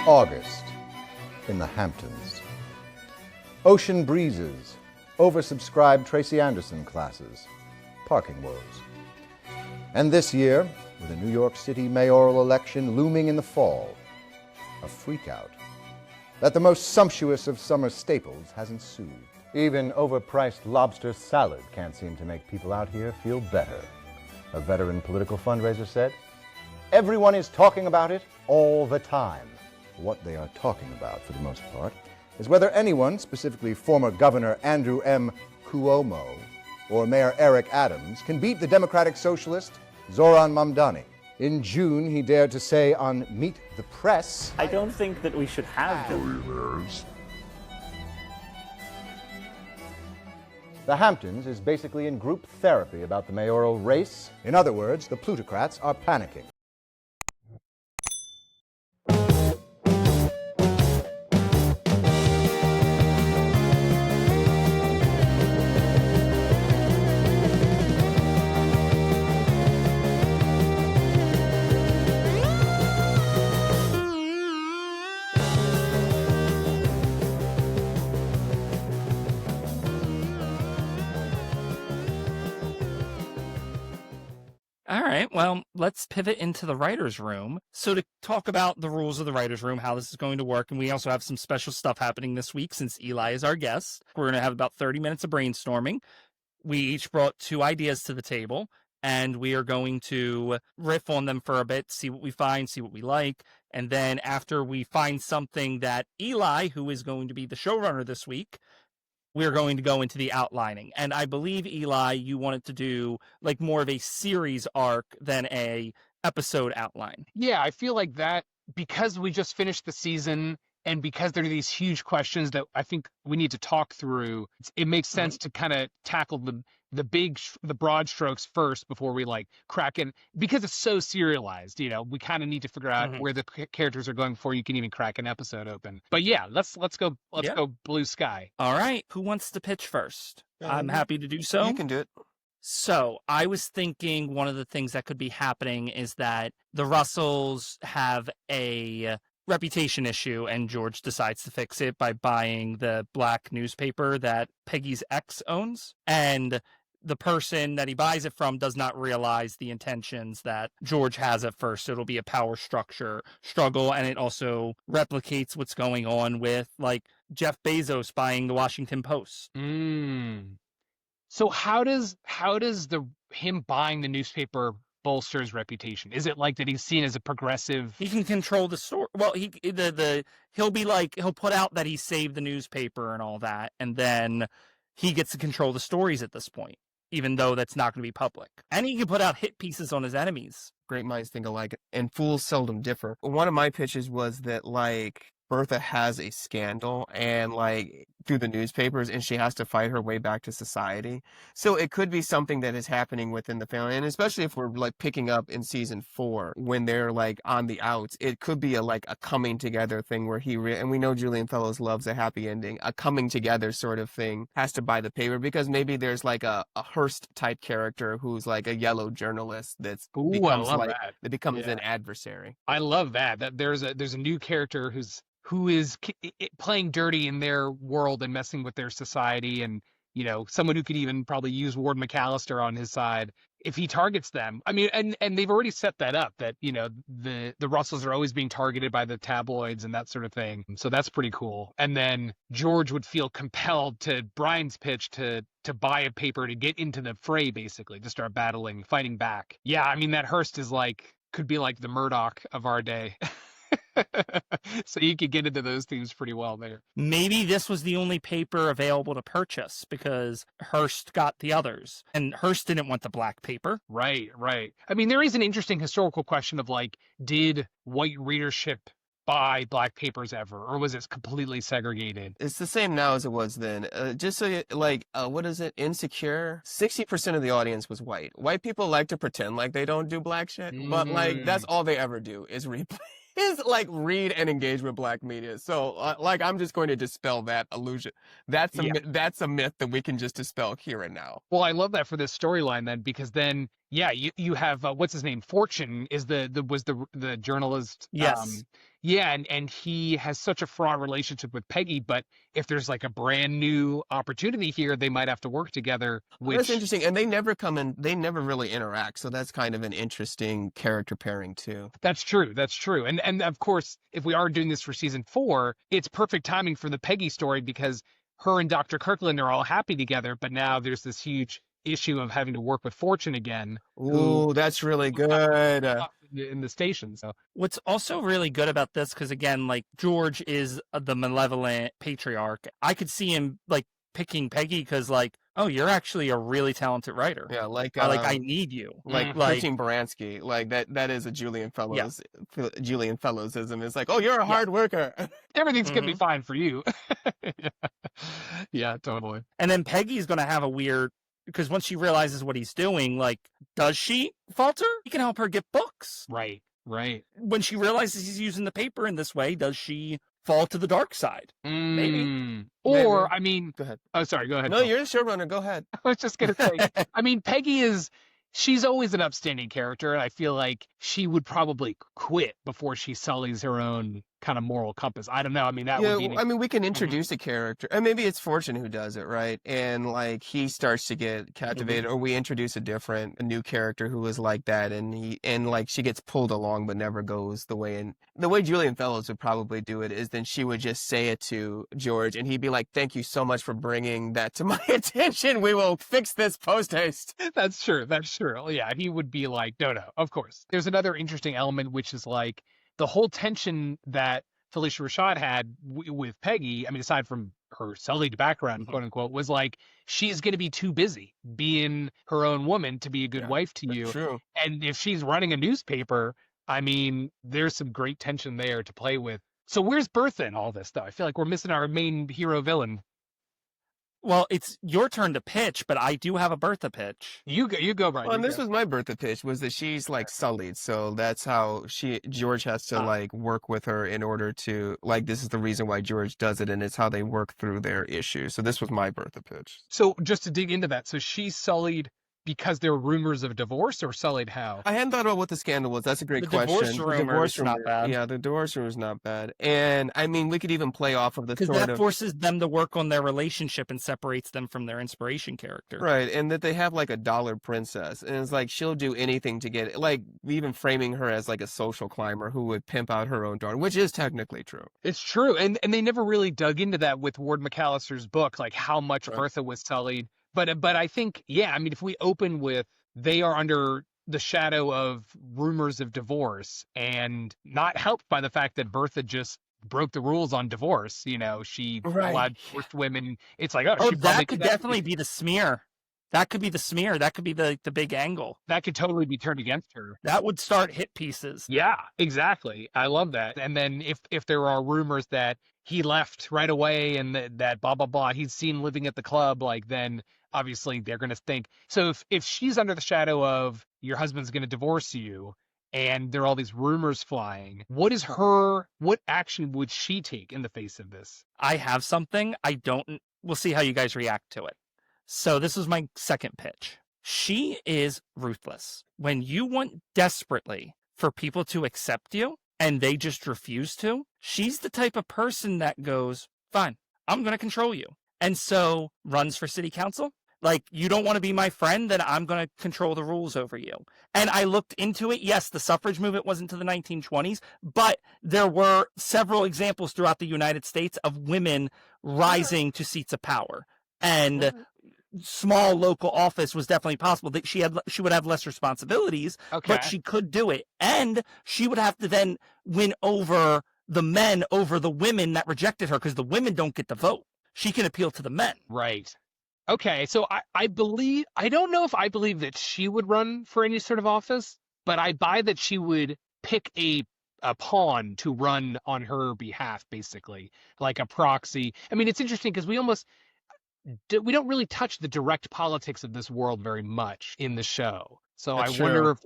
August in the Hamptons. Ocean breezes, oversubscribed Tracy Anderson classes, parking woes. And this year, with a New York City mayoral election looming in the fall, a freakout that the most sumptuous of summer staples has ensued. Even overpriced lobster salad can't seem to make people out here feel better, a veteran political fundraiser said. Everyone is talking about it all the time. What they are talking about, for the most part, is whether anyone, specifically former Governor Andrew M. Cuomo or Mayor Eric Adams, can beat the Democratic Socialist Zoran Mamdani. In June, he dared to say on Meet the Press, I don't think that we should have billionaires. The Hamptons is basically in group therapy about the mayoral race. In other words, the plutocrats are panicking. All right, well, let's pivot into the writer's room. So to talk about the rules of the writer's room, how this is going to work, and we also have some special stuff happening this week since Eli is our guest. We're going to have about 30 minutes of brainstorming. We each brought 2 ideas to the table, and we are going to riff on them for a bit, see what we find, see what we like. And then after we find something that Eli, who is going to be the showrunner this week, we're going to go into the outlining. And I believe, Eli, you wanted to do like more of a series arc than a episode outline. Yeah, I feel like that because we just finished the season and because there are these huge questions that I think we need to talk through, it makes sense to kind of tackle the broad strokes first before we like crack in, because it's so serialized. You know, we kind of need to figure out where the characters are going before you can even crack an episode open. But yeah, let's go blue sky. All right, who wants to pitch first? I'm happy to do so. You can do it. So I was thinking one of the things that could be happening is that the Russells have a reputation issue, and George decides to fix it by buying the black newspaper that Peggy's ex owns. And the person that he buys it from does not realize the intentions that George has at first. So it'll be a power structure struggle, and it also replicates what's going on with like Jeff Bezos buying the Washington Post. So how does him buying the newspaper bolster his reputation? Is it like that he's seen as a progressive? He can control the story. Well, he'll be like, he'll put out that he saved the newspaper and all that, and then he gets to control the stories at this point, even though that's not going to be public. And he can put out hit pieces on his enemies. Great minds think alike, and fools seldom differ. One of my pitches was that, like, Bertha has a scandal and like through the newspapers, and she has to fight her way back to society. So it could be something that is happening within the family, and especially if we're like picking up in season 4 when they're like on the outs, it could be a coming together thing where and we know Julian Fellows loves a happy ending. A coming together sort of thing has to buy the paper, because maybe there's like a Hearst type character who's like a yellow journalist that becomes an adversary. I love that there's a new character who is playing dirty in their world and messing with their society, and you know, someone who could even probably use Ward McAllister on his side if he targets them. I mean, and they've already set that up, that you know the Russells are always being targeted by the tabloids and that sort of thing. So that's pretty cool. And then George would feel compelled to Brian's pitch to buy a paper to get into the fray, basically to start fighting back. Yeah, I mean that Hearst is could be like the Murdoch of our day. So you could get into those themes pretty well there. Maybe this was the only paper available to purchase because Hearst got the others, and Hearst didn't want the black paper. Right. I mean, there is an interesting historical question of did white readership buy black papers ever, or was it completely segregated? It's the same now as it was then. Just so you, what is it? Insecure? 60% of the audience was white. White people like to pretend like they don't do black shit, but that's all they ever do is read and engage with black media. So I'm just going to dispel that illusion. That's a myth that we can just dispel here and now. Well, I love that for this storyline then, because then you have what's his name? Fortune is was the journalist. Yes. Yeah, and he has such a fraught relationship with Peggy, but if there's like a brand new opportunity here, they might have to work together, Well, that's which interesting. And they never come in, they never really interact. So that's kind of an interesting character pairing too. that's true. That's true. And of course, if we are doing this for season 4, it's perfect timing for the Peggy story because her and Dr. Kirkland are all happy together, but now there's this huge issue of having to work with Fortune again, who Ooh, that's really good. in the station. So What's also really good about this, because again, like George is the malevolent patriarch. I could see him like picking Peggy because, like, oh, you're actually a really talented writer. Yeah, like I need you. like Like- Christine Baranski, like that is a Julian Yeah. Fellowsism. It's like, oh, you're a hard worker. everything's going to be fine for you. Yeah, totally. And then Peggy's going to have a weird, because once she realizes what he's doing, like, does she falter? He can help her get books. Right, right. When she realizes he's using the paper in this way, does she fall to the dark side? Maybe. Or, Maybe. I mean, Go ahead. oh, sorry, go ahead. No, Phil. you're the showrunner. Go ahead. I was just going to say, I mean, Peggy she's always an upstanding character, and I feel like she would probably quit before she sullies her own kind of moral compass. I don't know. I mean, that Yeah, would be. I mean, we can introduce a character, and maybe it's Fortune who does it, right? And like he starts to get captivated, or we introduce a new character who is like that, and like she gets pulled along but never goes the way. And the way Julian Fellows would probably do it is then she would just say it to George, and he'd be like, "Thank you so much for bringing that to my attention. We will fix this post haste." That's true. That's true. Yeah, he would be like, no, of course. There's another interesting element, which is like the whole tension that Felicia Rashad had with Peggy. I mean, aside from her sullied background, quote unquote, was like she's going to be too busy being her own woman to be a good wife to you. True. And if she's running a newspaper, I mean, there's some great tension there to play with. So where's Bertha in all this, though? I feel like we're missing our main hero villain. Well, it's your turn to pitch, but I do have a Bertha pitch. You go, Brian. Well, and you this go. was my Bertha pitch, was that she's like sullied, so that's how George has to like work with her in order to like, this is the reason why George does it, and it's how they work through their issues. So this was my Bertha pitch. So just to dig into that, so she's sullied because there were rumors of divorce, or sullied how? I hadn't thought about what the scandal was. That's a great The question. divorce rumor is not bad. Yeah, the divorce rumor is not bad. And I mean, we could even play off of the Because sort that of forces them to work on their relationship and separates them from their inspiration character. right, and that they have like a dollar princess, and it's like she'll do anything to get it. Like even framing her as like a social climber who would pimp out her own daughter, which is technically true. It's true, and they never really dug into that with Ward McAllister's book, like how much Right. Bertha was sullied. But I think, yeah, I mean, if we open with they are under the shadow of rumors of divorce, and not helped by the fact that Bertha just broke the rules on divorce. You know, she Right. allowed divorced women. It's like, oh, Oh, she probably that could definitely be the smear. That could be the smear. That could be the big angle. that could totally be turned against her. That would start hit pieces. Yeah, exactly. I love that. And then if there are rumors that he left right away and that blah blah blah, he's seen living at the club, like then obviously they're going to think. So if she's under the shadow of your husband's going to divorce you, and there are all these rumors flying, what action would she take in the face of this? I have something. We'll see how you guys react to it. So this is my second pitch. She is ruthless. When you want desperately for people to accept you and they just refuse to, she's the type of person that goes, fine, I'm going to control you. And so runs for city council. Like, you don't want to be my friend, then I'm going to control the rules over you. And I looked into it. Yes, the suffrage movement wasn't to the 1920s, but there were several examples throughout the United States of women rising to seats of power. And small local office was definitely possible. That she would have less responsibilities, Okay. but she could do it. And she would have to then win over the men over the women that rejected her, because the women don't get the vote. She can appeal to the men. Right. Okay, so I don't know if I believe that she would run for any sort of office, but I buy that she would pick a pawn to run on her behalf, basically, like a proxy. I mean, it's interesting because we don't really touch the direct politics of this world very much in the show. So That's I wonder true. if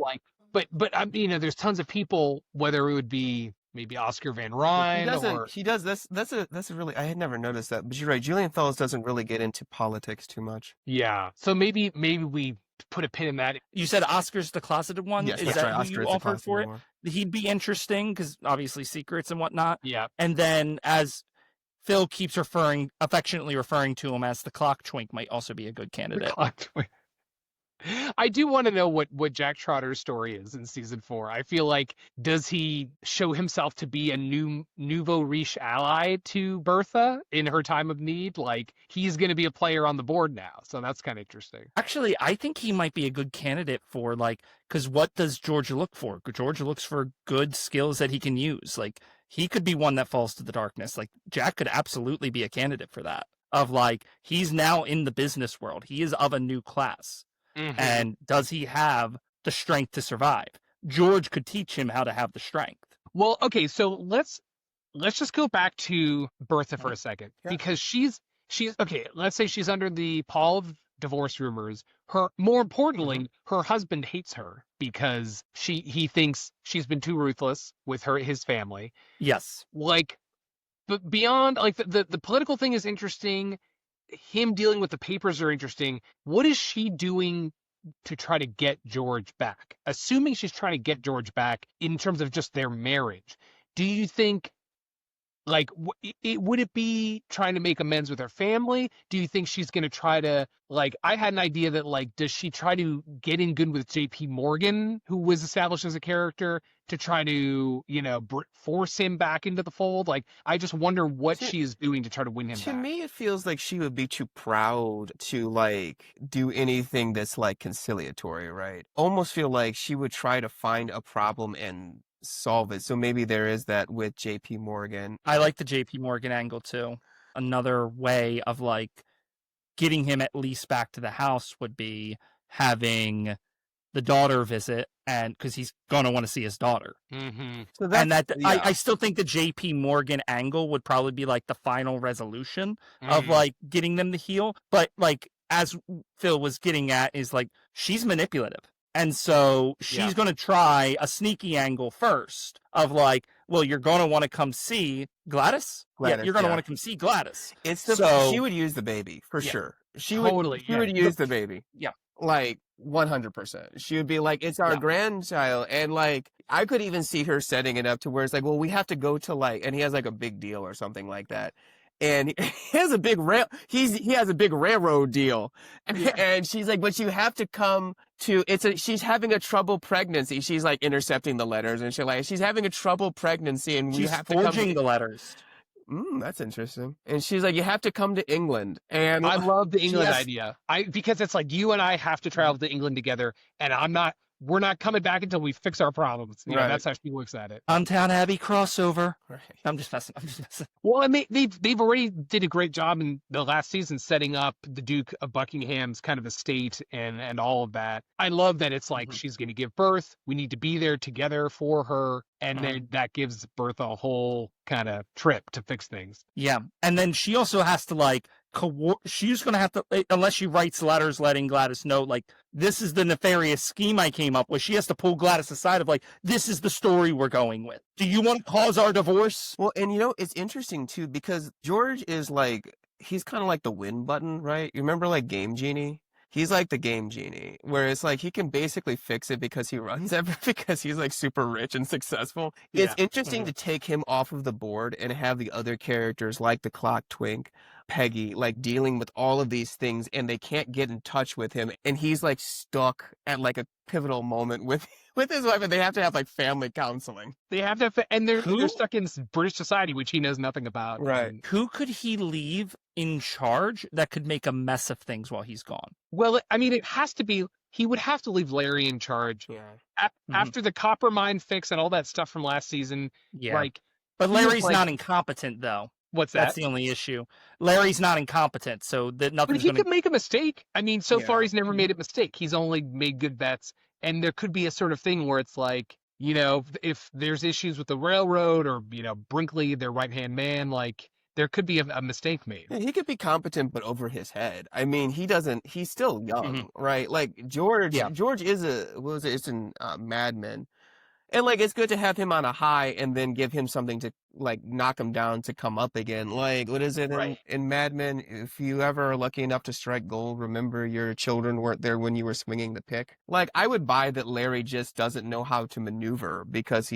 but you know, there's tons of people, whether it would be maybe Oscar Van Ryn or He does this. That's a really, I had never noticed that, but you're right. Julian Fellows doesn't really get into politics too much. yeah. So maybe we put a pin in that. You said Oscar's the closeted one. Yes, Is that's that right. who Oscar you is the offered for closeted it? one. He'd be interesting because obviously secrets and whatnot. Yeah. And then as Phil keeps affectionately referring to him as the clock twink, might also be a good candidate. I do want to know what Jack Trotter's story is in season 4. I feel like, does he show himself to be a nouveau riche ally to Bertha in her time of need? Like, he's going to be a player on the board now, so that's kind of interesting. Actually, I think he might be a good candidate for because what does George look for? George looks for good skills that he can use. Like, he could be one that falls to the darkness. Like, Jack could absolutely be a candidate for that. Of he's now in the business world. He is of a new class. Mm-hmm. And does he have the strength to survive? George could teach him how to have the strength. Well, okay, so let's just go back to Bertha for a second, because she's okay. Let's say she's under the pall of divorce rumors. More importantly, her husband hates her because he thinks she's been too ruthless with his family. Yes. But beyond the political thing is interesting. Him dealing with the papers are interesting. What is she doing to try to get George back? Assuming she's trying to get George back in terms of just their marriage, do you think would it be trying to make amends with her family? Do you think she's going to try to I had an idea that does she try to get in good with JP Morgan, who was established as a character, to try to force him back into the fold? I just wonder what she is doing to try to win him back. To me, it feels like she would be too proud to do anything that's conciliatory, right? Almost feel like she would try to find a problem and solve it. So maybe there is that with JP Morgan. I like the JP Morgan angle too. Another way of getting him at least back to the house would be having the daughter visit, and because he's going to want to see his daughter. Mm-hmm. So I still think the JP Morgan angle would probably be the final resolution of getting them to heal. But as Phil was getting at is she's manipulative. And so she's going to try a sneaky angle first of well, you're going to want to come see Gladys. Yeah, you're going to want to come see Gladys. She would use the baby for sure. She would use the baby. Yeah. 100%. She would be it's our grandchild. And I could even see her setting it up to where it's well, we have to go to and he has a big deal or something like that. And he has a big he has a big railroad deal. And she's but you have to come to, she's having a trouble pregnancy. She's intercepting the letters and she's having a trouble pregnancy and we have to come. She's forging the letters. That's interesting. And she's you have to come to England. And I love the England idea. Because it's you and I have to travel to England together, and we're not coming back until we fix our problems. You know, that's how she looks at it. Downtown Abbey crossover. Right. I'm just messing. Well, I mean, they've already did a great job in the last season setting up the Duke of Buckingham's kind of estate and all of that. I love that it's she's going to give birth. We need to be there together for her. And then that gives Bertha a whole kind of trip to fix things. Yeah. And then she also has to she's going to have to, unless she writes letters letting Gladys know, this is the nefarious scheme I came up with. She has to pull Gladys aside of this is the story we're going with. Do you want to cause our divorce? Well, and it's interesting too, because George is he's kind of the win button, right? You remember Game Genie? He's the game genie, where it's he can basically fix it because he runs because he's super rich and successful. Yeah. It's interesting to take him off of the board and have the other characters like the clock twink, Peggy, dealing with all of these things, and they can't get in touch with him. And he's stuck at a pivotal moment with his wife, and they have to have family counseling. They have to have, and they're stuck in British society, which he knows nothing about. Right. Who could he leave in charge that could make a mess of things while he's gone? Well, I mean, it has to be, he would have to leave Larry in charge. Yeah. After the copper mine fix and all that stuff from last season. Yeah. But Larry's not incompetent, though. What's that? That's the only issue. Larry's not incompetent, so that nothing's But he could make a mistake. I mean, so far he's never made a mistake. He's only made good bets. And there could be a sort of thing where it's if there's issues with the railroad or, Brinkley, their right-hand man, there could be a mistake made. Yeah, he could be competent, but over his head. I mean, he's still young, right? George is it's in Mad Men. And like it's good to have him on a high and then give him something to like knock him down to come up again. Like what is it in Mad Men? If you ever are lucky enough to strike gold, remember your children weren't there when you were swinging the pick. Like I would buy that Larry just doesn't know how to maneuver because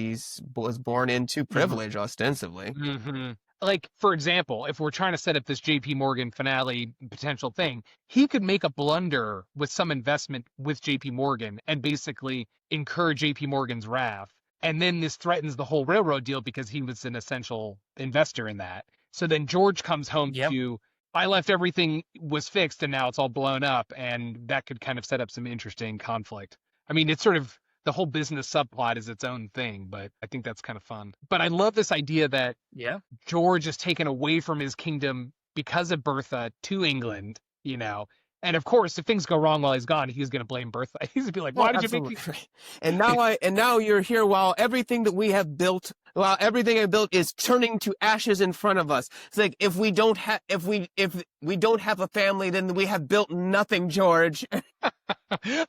was born into privilege ostensibly. Mm-hmm. Like, for example, if we're trying to set up this JP Morgan finale potential thing, he could make a blunder with some investment with JP Morgan and basically incur JP Morgan's wrath. And then this threatens the whole railroad deal because he was an essential investor in that. So then George comes home to, I left everything was fixed and now it's all blown up. And that could kind of set up some interesting conflict. I mean, it's sort of the whole business subplot is its own thing, but I think that's kind of fun. But I love this idea that George is taken away from his kingdom because of Bertha to England, you know. And of course, if things go wrong while he's gone, he's going to blame Bertha. He's going to be like, "Why did you make me?" And now you're here while everything that we have built, everything I built is turning to ashes in front of us. It's like if we don't have a family, then we have built nothing, George.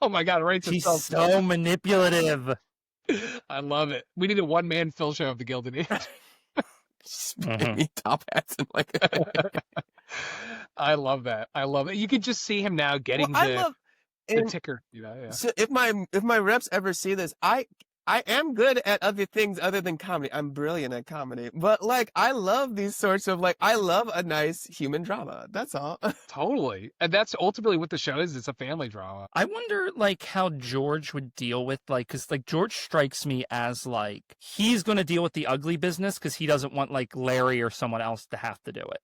Oh my God! Right? She's so manipulative. I love it. We need a one-man Phil show of the Gilded Age. Top hats and like. I love that. I love it. You could just see him now getting the ticker. You know, yeah. So if my reps ever see this, I am good at other things other than comedy. I'm brilliant at comedy, but like I love these sorts of I love a nice human drama. That's all. Totally, and that's ultimately what the show is. It's a family drama. I wonder how George would deal with because George strikes me as he's going to deal with the ugly business because he doesn't want Larry or someone else to have to do it.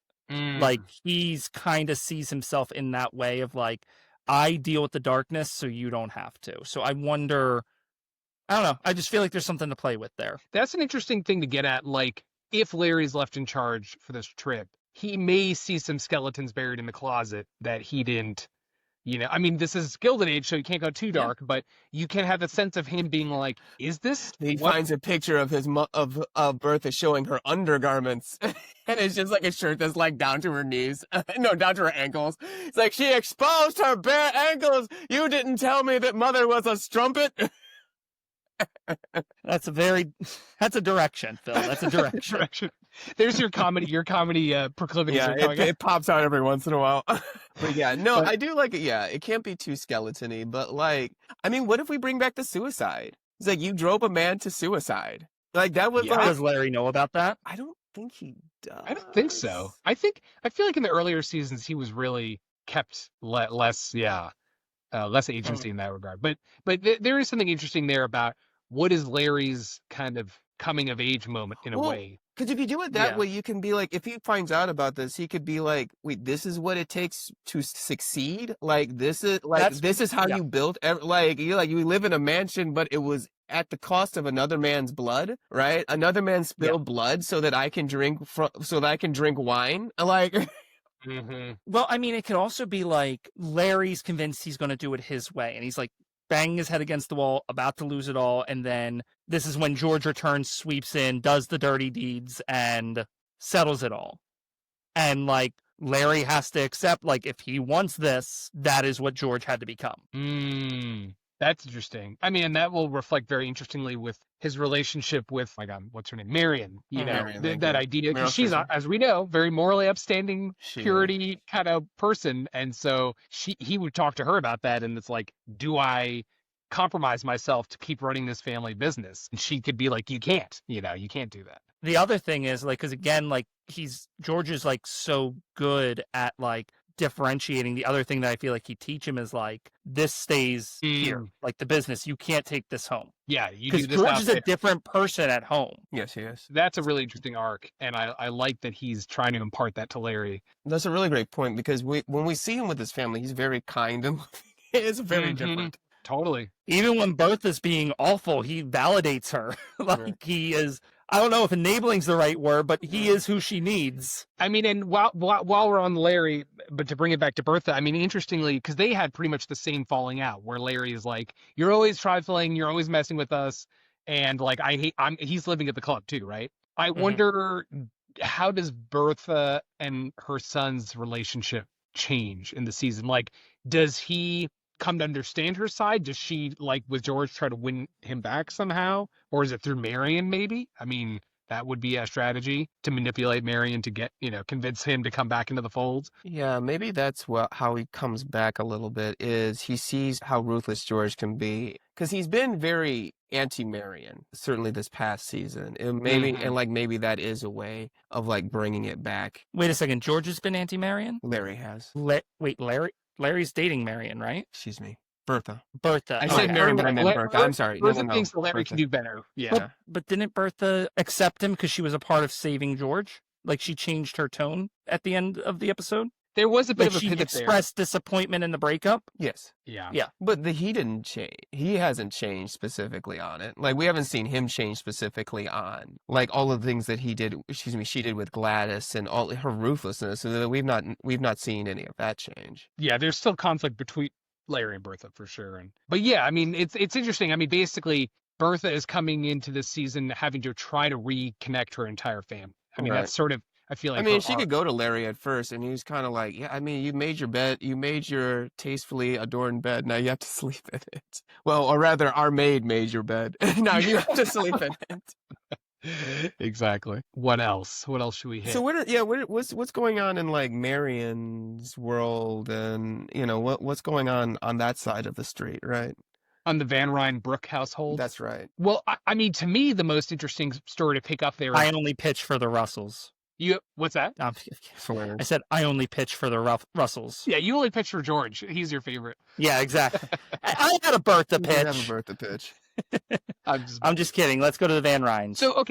He's kind of sees himself in that way of I deal with the darkness so you don't have to. So I wonder, I don't know. I just feel like there's something to play with there. That's an interesting thing to get at. If Larry's left in charge for this trip, he may see some skeletons buried in the closet that he didn't, I mean, this is Gilded Age, so you can't go too dark, but you can have a sense of him being like, is this? He finds a picture of his of Bertha showing her undergarments. And it's just a shirt that's down to her knees. No, down to her ankles. It's like, she exposed her bare ankles. You didn't tell me that mother was a strumpet. That's a direction, Phil. That's a direction. There's your comedy proclivities. Yeah, it pops out every once in a while. But yeah, no, I do like it. Yeah, it can't be too skeleton-y, but I mean, what if we bring back the suicide? It's you drove a man to suicide. That was does Larry know about that? I don't think he does. I don't think so. I feel like in the earlier seasons he was really kept less agency in that regard. But there is something interesting there about what is Larry's kind of coming of age moment in a way. Because if you do it that way, you can be if he finds out about this, he could be wait, this is what it takes to succeed. This is how you built. You live in a mansion, but it was at the cost of another man's blood, right? Another man spilled blood so that I can drink wine. Mm-hmm. Well, I mean, it could also be Larry's convinced he's going to do it his way, and he's banging his head against the wall, about to lose it all, and then this is when George returns, sweeps in, does the dirty deeds, and settles it all. And Larry has to accept if he wants this, that is what George had to become. That's interesting. I mean, and that will reflect very interestingly with his relationship with, what's her name? Marion. That idea. Because she's, as we know, very morally upstanding, purity kind of person. And so he would talk to her about that. And it's do I compromise myself to keep running this family business? And she could be you can't, you can't do that. The other thing is because again, George is so good at differentiating. The other thing that I feel he teach him is this stays here, the business. You can't take this home. Yeah, because George is a different person at home. Yes, he is. That's a really interesting arc, and I like that he's trying to impart that to Larry. That's a really great point because when we see him with his family, he's very kind and it's very different. Totally. Even when Bertha's being awful, he validates her. He is. I don't know if enabling's the right word, but he is who she needs. I mean, and while we're on Larry, but to bring it back to Bertha, I mean, interestingly, because they had pretty much the same falling out, where Larry is you're always trifling, you're always messing with us, and he's living at the club too, right? I wonder, how does Bertha and her son's relationship change in the season? Does he come to understand her side? Does she, like with George, try to win him back somehow? Or is it through Marion, maybe? I mean, that would be a strategy to manipulate Marion to get, convince him to come back into the fold. Yeah, maybe that's how he comes back a little bit, is he sees how ruthless George can be. Because he's been very anti-Marion, certainly this past season. And maybe that is a way of like bringing it back. Wait a second, George has been anti-Marion? Larry has. Wait, Larry's dating Marion, right? Excuse me. Bertha. I said Marion, but I meant Bertha. I'm sorry. Bertha thinks that Larry can do better. Yeah. But didn't Bertha accept him because she was a part of saving George? Like, she changed her tone at the end of the episode? There was a bit of a she pivot expressed disappointment in the breakup? Yes. Yeah. But he didn't change. He hasn't changed specifically on it. Like, we haven't seen him change specifically on, like, all of the things that she did with Gladys and all her ruthlessness. So that we've not seen any of that change. Yeah, there's still conflict between Larry and Bertha for sure. But yeah, I mean, it's interesting. I mean, basically, Bertha is coming into this season having to try to reconnect her entire family. I mean, that's sort of, I feel like. I mean, she could go to Larry at first, and he was kind of like, yeah, I mean, you made your bed, you made your tastefully adorned bed, now you have to sleep in it. Well, or rather, our maid made your bed, now you have to sleep in it. Exactly. What else? What else should we hit? So what's going on in like Marion's world, and what's going on that side of the street, right? On the Van Ryn Brooke household. That's right. Well, I mean, to me, the most interesting story to pick up there. I only pitch for the Russells. What's that? I said I only pitch for the Russells. Yeah, you only pitch for George. He's your favorite. Yeah, exactly. I had a Bertha pitch. You have a Bertha pitch. I'm just kidding. Let's go to the Van Ryns. So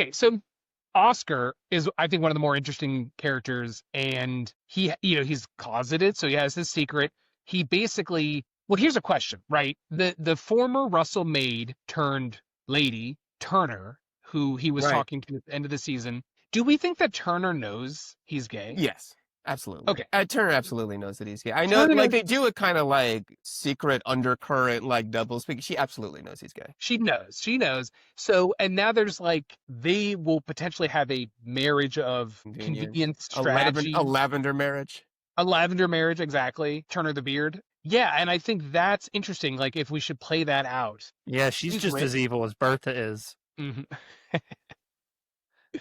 Oscar is, I think, one of the more interesting characters, and he's closeted, so he has his secret. He basically, well, here's a question, right? The former Russell maid turned lady, Turner, who he was talking to at the end of the season. Do we think that Turner knows he's gay? Yes. Absolutely. Okay. Turner absolutely knows that he's gay. I know, like, they do a kind of, like, secret undercurrent, like, double speak. She absolutely knows he's gay. She knows. So, and now there's, like, they will potentially have a marriage of convenience strategy. A lavender marriage. A lavender marriage, exactly. Turner the Beard. Yeah, and I think that's interesting, like, if we should play that out. Yeah, she's just as evil as Bertha is. Mm-hmm.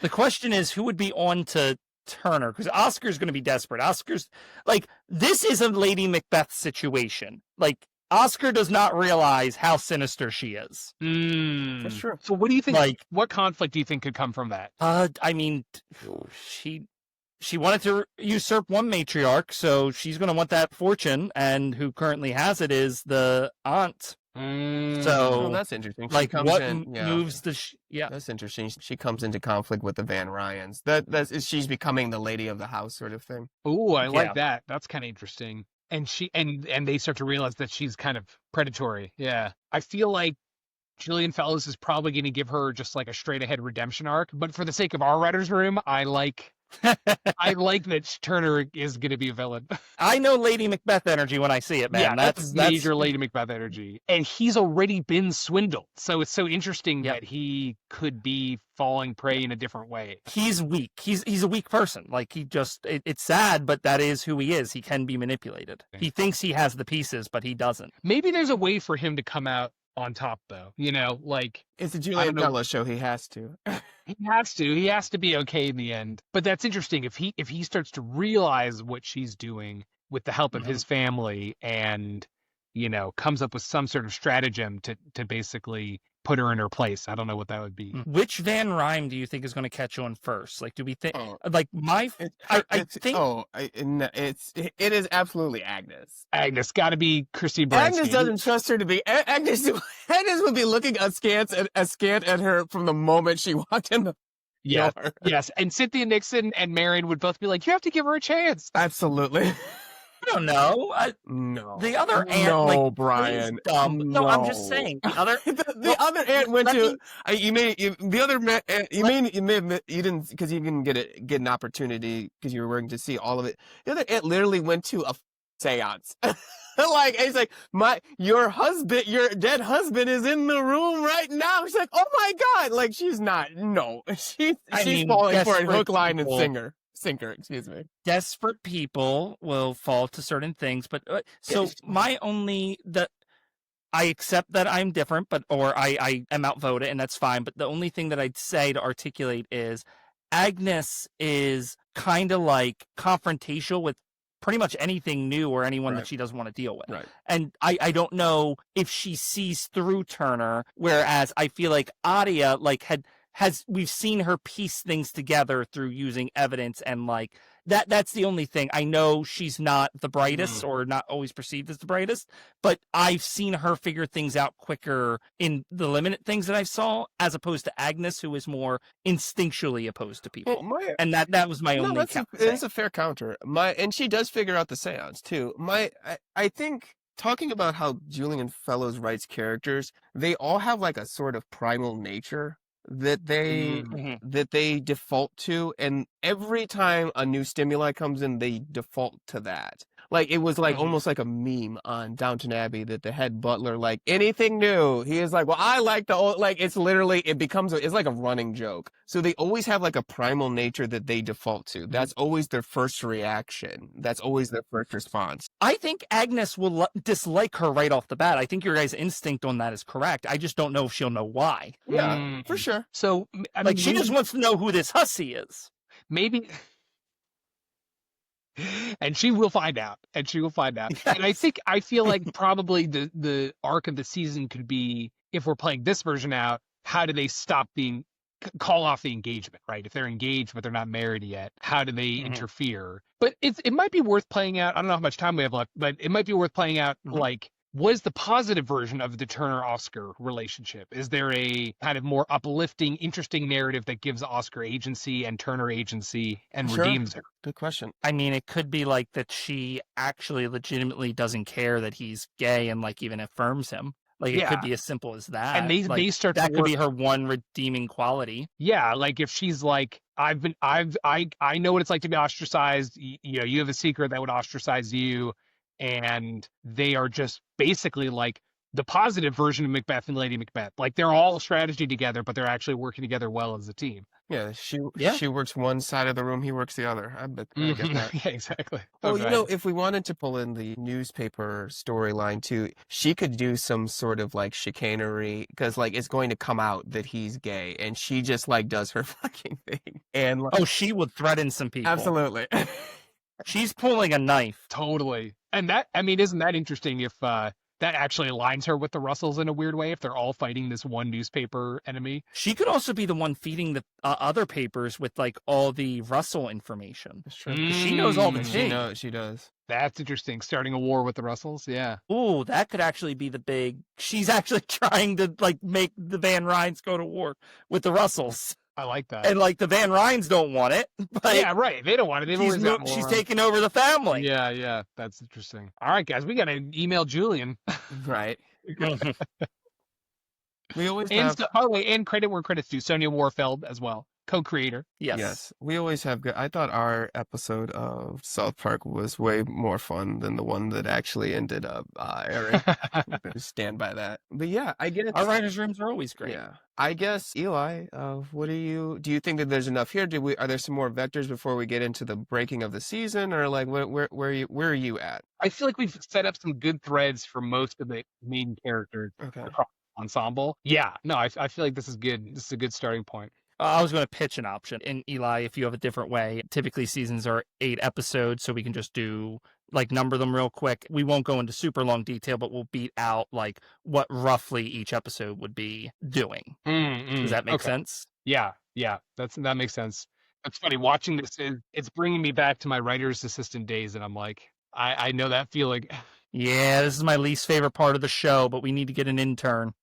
The question is, who would be on to Turner? Because Oscar's going to be desperate. Oscar's like, this is a Lady Macbeth situation. Like, Oscar does not realize how sinister she is. That's true. So what do you think, like, what conflict do you think could come from that? I mean, she wanted to usurp one matriarch, so she's going to want that fortune, and who currently has it is the aunt. So that's interesting. Like, what moves the that's interesting. She comes into conflict with the Van Ryns. She's becoming the lady of the house, sort of thing. Oh, I like that. That's kind of interesting. And and they start to realize that she's kind of predatory. Yeah, I feel like Gillian Fellows is probably going to give her just like a straight ahead redemption arc. But for the sake of our writers' room, I like that Turner is going to be a villain. I know Lady Macbeth energy when I see it, man. Yeah, that's major Lady Macbeth energy. And he's already been swindled. So it's so interesting that he could be falling prey in a different way. He's weak. He's a weak person. Like, he just, it's sad, but that is who he is. He can be manipulated. He thinks he has the pieces, but he doesn't. Maybe there's a way for him to come out on top, though. Like, it's a Julian Fellows show. He has to. He has to be okay in the end. But that's interesting. If he starts to realize what she's doing with the help of his family, and comes up with some sort of stratagem to basically put her in her place. I don't know what that would be. Which Van Ryn do you think is going to catch on first? Like, do we think it is absolutely Agnes. Agnes got to be Christine Baranski. Agnes doesn't trust her to be. Agnes would be looking askant at her from the moment she walked in the door. Yes, and Cynthia Nixon and Marion would both be like, you have to give her a chance. Absolutely. I don't know. No. The other aunt, no, Brian. Dumb. No, I'm just saying. The other, the other aunt went to. You may you didn't, because you didn't get an opportunity because you were working to see all of it. The other aunt literally went to a seance. Like, it's like, your dead husband is in the room right now. She's like, oh my God. Like, she's not. No, she's falling for a hook, line, and singer. Sinker, excuse me. Desperate people will fall to certain things, but so my only I accept that I'm different, or I am outvoted, and that's fine. But the only thing that I'd say to articulate is Agnes is kind of like confrontational with pretty much anything new or anyone that she doesn't want to deal with. Right. And I don't know if she sees through Turner, whereas I feel like Adia we've seen her piece things together through using evidence, and like that's the only thing. I know she's not the brightest or not always perceived as the brightest, but I've seen her figure things out quicker in the limited things that I saw, as opposed to Agnes, who is more instinctually opposed to people. Well, and that was my only it's a fair counter. And she does figure out the seance too. I think talking about how Julian Fellows writes characters, they all have like a sort of primal nature that they default to, and every time a new stimuli comes in, they default to that. Like it was like almost like a meme on Downton Abbey that the head butler, like anything new, he is like, well, I like the old, like it's literally, it's like a running joke. So they always have like a primal nature that they default to. That's always their first reaction. That's always their first response. I think Agnes will dislike her right off the bat. I think your guys' instinct on that is correct. I just don't know if she'll know why. Yeah, for sure. So I mean, she just wants to know who this hussy is. Maybe. And she will find out. And Yes. And I feel like probably the arc of the season could be, if we're playing this version out, how do they call off the engagement, right? If they're engaged but they're not married yet, how do they interfere? But it might be worth playing out. I don't know how much time we have left, but it might be worth playing out like, what is the positive version of the Turner-Oscar relationship? Is there a kind of more uplifting, interesting narrative that gives Oscar agency and Turner agency and redeems her? Good question. I mean, it could be like that she actually legitimately doesn't care that he's gay and like even affirms him. Like it could be as simple as that. And they start that to could be her one redeeming quality. Yeah, like if she's like, I know what it's like to be ostracized. You know, you have a secret that would ostracize you. And they are just basically like the positive version of Macbeth and Lady Macbeth. Like they're all strategy together, but they're actually working together well as a team. Yeah, she works one side of the room, he works the other. I get that. Yeah, exactly. Well, you know, if we wanted to pull in the newspaper storyline too, she could do some sort of like chicanery, because like it's going to come out that he's gay, and she just like does her fucking thing. And like, she would threaten some people. Absolutely. She's pulling a knife. Totally. And that, I mean, isn't that interesting if that actually aligns her with the Russells in a weird way, if they're all fighting this one newspaper enemy? She could also be the one feeding the other papers with like all the Russell information. That's true. She knows all the tea. She does. That's interesting. Starting a war with the Russells. Yeah. Ooh, that could actually be the big, she's actually trying to like make the Van Ryns go to war with the Russells. I like that. And like the Van Ryns don't want it. But yeah, right. They don't want it. She's taking over the family. Yeah. That's interesting. All right, guys, we got to email Julian. Right. We always by the way, and credit where credit's due. Sonia Warfeld as well, co-creator. Yes. We always have good. I thought our episode of South Park was way more fun than the one that actually ended up airing. I'm gonna stand by that. But yeah, I guess our writers' rooms are always great. Yeah, I guess Eli, what do you think that there's enough here? Are there some more vectors before we get into the breaking of the season, or like where are you at? I feel like we've set up some good threads for most of the main characters. Okay. Ensemble. Yeah, no, I feel like this is good. This is a good starting point. I was going to pitch an option. And Eli, if you have a different way, typically seasons are 8 episodes, so we can just do like number them real quick. We won't go into super long detail, but we'll beat out like what roughly each episode would be doing. Does that make sense? Yeah, that makes sense. It's funny watching this. It's bringing me back to my writer's assistant days, and I'm like, I know that feeling. Yeah, this is my least favorite part of the show, but we need to get an intern.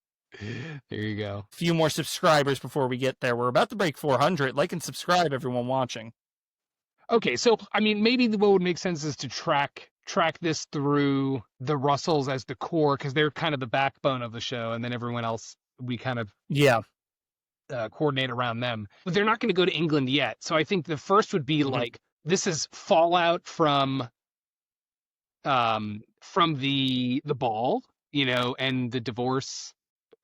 There you go. A few more subscribers before we get there. We're about to break 400. Like and subscribe, everyone watching. Okay, so I mean, maybe what would make sense is to track this through the Russells as the core, because they're kind of the backbone of the show, and then everyone else we kind of coordinate around them. But they're not going to go to England yet, so I think the first would be like, this is fallout from the ball, you know, and the divorce.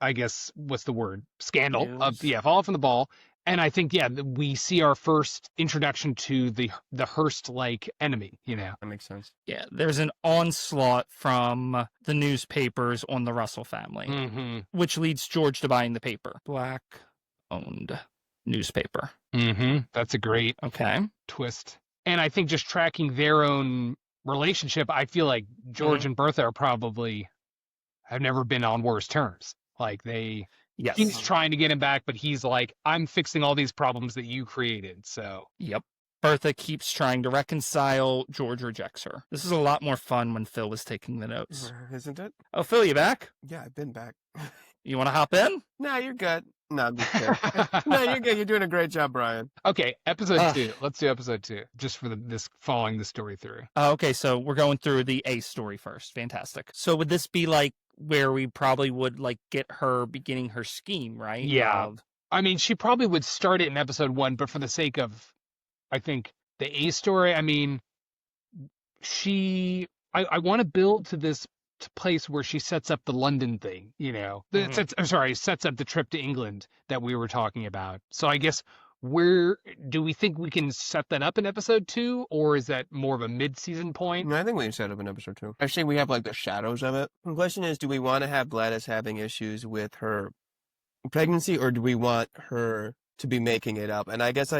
I guess what's the word? Scandal. Fallout from the ball, And I think, yeah, we see our first introduction to the Hearst-like enemy, That makes sense. Yeah, there's an onslaught from the newspapers on the Russell family, Mm-hmm. which leads George to buying the paper. Black-owned newspaper. Mm-hmm. That's a great Okay. twist. And I think just tracking their own relationship, I feel like George and Bertha have never been on worse terms. Like Yes. he's trying to get him back, but he's like, I'm fixing all these problems that you created. So Yep. Bertha keeps trying to reconcile. George rejects her. This is a lot more fun when Phil was taking the notes. Isn't it? Oh, Phil, you back? Yeah, I've been back. You want to hop in? No, you're good. No, I'm just kidding. No, you're good. You're doing a great job, Brian. okay, episode 2. Let's do episode 2, just for this following the story through. Okay, so we're going through the A story first. Fantastic. So would this be like where we probably would like get her beginning her scheme, right? Yeah. I mean, she probably would start it in episode 1, but for the sake of, I think, the A story, I mean, I want to build to this place where she sets up the London thing, sets up the trip to England that we were talking about. So I guess where do we think we can set that up in episode 2, or is that more of a mid-season point? No, I think we can set up an episode 2. Actually, we have like the shadows of it. The question is, do we want to have Gladys having issues with her pregnancy, or do we want her to be making it up? And I guess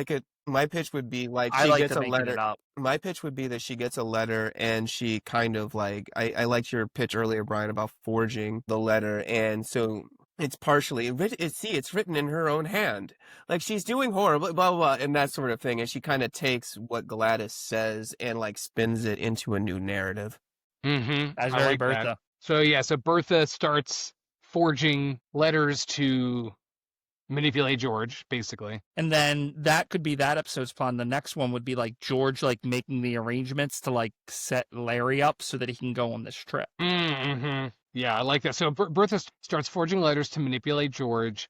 my pitch would be like she gets a letter. My pitch would be that she gets a letter and she kind of like, I liked your pitch earlier, Brian, about forging the letter. And so it's partially, it's written in her own hand. Like she's doing horrible, blah, blah, blah, and that sort of thing. And she kind of takes what Gladys says and like spins it into a new narrative. Mm-hmm. That's very Bertha. That. So Bertha starts forging letters to manipulate George, basically. And then that could be that episode's plan. The next one would be like George like making the arrangements to like set Larry up so that he can go on this trip. Mm-hmm. Yeah, I like that. So Bertha starts forging letters to manipulate George.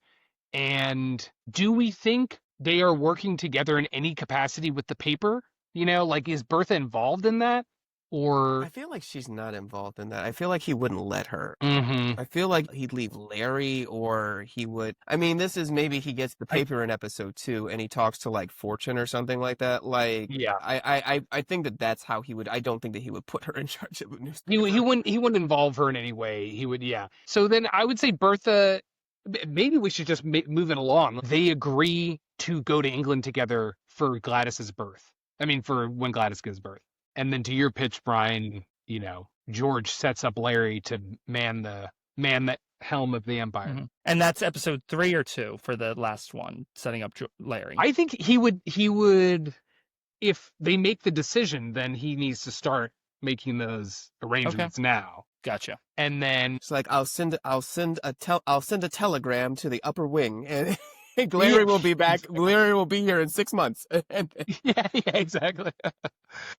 And do we think they are working together in any capacity with the paper? Like, is Bertha involved in that? Or I feel like she's not involved in that. I feel like he wouldn't let her. Mm-hmm. I feel like he'd leave Larry, or he would. I mean, this is maybe he gets the paper in episode 2 and he talks to like Fortune or something like that. Like, yeah, I think that's how he would. I don't think that he would put her in charge of a newspaper. He wouldn't involve her in any way. He would, yeah. So then I would say Bertha. Maybe we should just move it along. They agree to go to England together for Gladys's birth. I mean, for when Gladys gives birth. And then to your pitch, Brian, George sets up Larry to man the helm of the Empire. Mm-hmm. And that's episode 3 or 2 for the last one, setting up Larry. I think he would, if they make the decision, then he needs to start making those arrangements now. Gotcha. And then it's like I'll send a telegram to the upper wing, and Larry will be back. Larry will be here in 6 months. yeah, exactly.